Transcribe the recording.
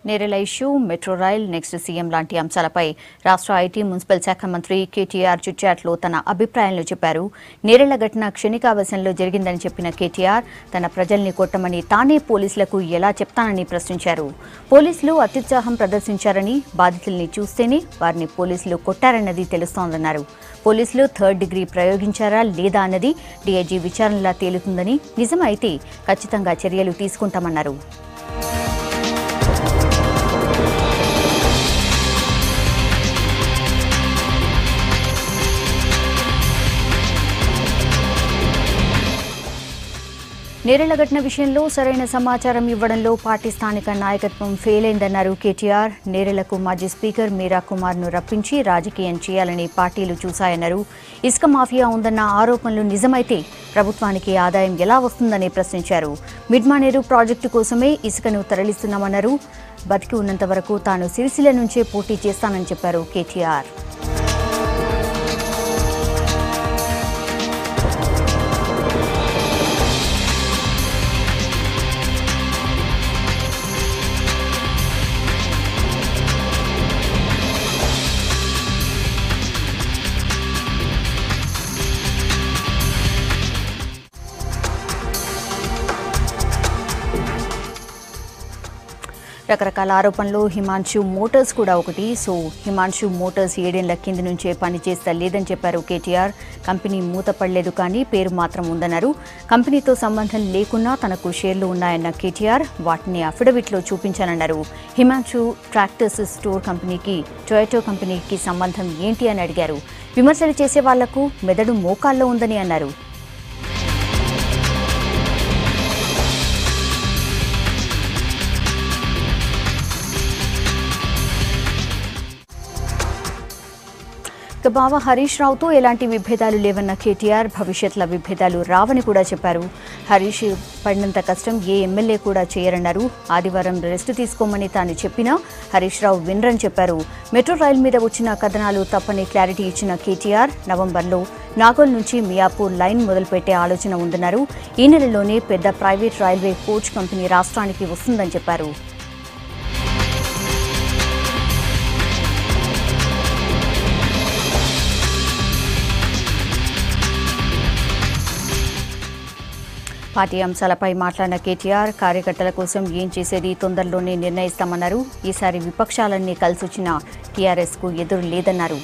Nerella issue, metro rail, next CM లాంటి అంశాలపై రాష్ట్ర ఐటీ మున్సిపల్ శాఖ మంత్రి కేటీఆర్ చిట్చాట్లో తన అభిప్రాయాలను చెప్పారు. నేరెల ఘటన క్షణికావేశంలో జరిగిందని చెప్పిన కేటీఆర్ తన ప్రజల్ని కొట్టమని తానే పోలీసులకు ఎలా చెప్తానని ప్రశ్నించారు. పోలీసులు అత్యుత్సాహం ప్రదర్శించారని, బాధితుల్ని చూస్తేనే వారిని పోలీసులు కొట్టారన్నది తెలుస్తోందన్నారు. పోలీసులు థర్డ్ డిగ్రీ ప్రయోగించారా లేదా అన్నది డీఐజీ విచారణలా తేలుతుందని, నిజమైతే ఖచ్చితంగా చర్యలు తీసుకుంటామన్నారు. నేరెల ఘటన విషయంలో సరైన సమాచారం ఇవ్వడంలో పార్టీ స్థానిక నాయకత్వం ఫెయిల్ అయిందన్నారు కేటీఆర్. నేరెలకు మాజీ స్పీకర్ మీరా కుమార్ను రప్పించి రాజకీయం చేయాలని పార్టీలు చూశాయన్నారు. ఇసుక మాఫియా ఉందన్న ఆరోపణలు నిజమైతే ప్రభుత్వానికి ఆదాయం ఎలా వస్తుందని ప్రశ్నించారు. మిడ్మానేరు ప్రాజెక్టు కోసమే ఇసుకను తరలిస్తున్నామన్నారు. బతికి ఉన్నంత వరకు తాను సిరిసిల్ల నుంచే పోటీ చేస్తానని చెప్పారు కేటీఆర్. రకరకాల ఆరోపణలు హిమాన్షు మోటార్స్ కూడా ఒకటి. హిమాన్షు మోటార్స్ 7 ఏళ్ల కింది నుంచే పనిచేస్తా లేదని చెప్పారు కేటీఆర్. కంపెనీ మూతపడలేదు, కానీ పేరు మాత్రం ఉందన్నారు. కంపెనీతో సంబంధం లేకున్నా తనకు షేర్లు ఉన్నాయన్న కేటీఆర్ వాటిని అఫిడవిట్లో చూపించానన్నారు. హిమాన్షు ట్రాక్టర్స్ స్టోర్ కంపెనీకి టొయోటో కంపెనీకి సంబంధం ఏంటి అని అడిగారు. విమర్శలు చేసే వాళ్లకు మెదడు మోకాల్లో ఉందని అన్నారు. బావ హరీష్ రావుతో ఎలాంటి విభేదాలు లేవన్న కేటీఆర్ భవిష్యత్తులో విభేదాలు రావని కూడా చెప్పారు. హరీష్ పడినంత కష్టం ఏ ఎమ్మెల్యే కూడా చేయరన్నారు. ఆదివారం రెస్ట్ తీసుకోమని తాను చెప్పినా హరీష్ రావు వినరని చెప్పారు. మెట్రో రైల్ మీద వచ్చిన కథనాలు తప్పని క్లారిటీ ఇచ్చిన కేటీఆర్ నవంబర్లో నాగోల్ నుంచి మియాపూర్ లైన్ మొదలుపెట్టే ఆలోచన ఉందన్నారు. ఈ నెలలోనే పెద్ద ప్రైవేట్ రైల్వే కోచ్ కంపెనీ రాష్ట్రానికి వస్తుందని చెప్పారు. పార్టీ అంశాలపై మాట్లాడిన కేటీఆర్ కార్యకర్తల కోసం ఏం చేసేది తొందరలోనే నిర్ణయిస్తామన్నారు. ఈసారి విపక్షాలన్నీ కలిసొచ్చిన టీఆర్ఎస్కు ఎదురు లేదన్నారు.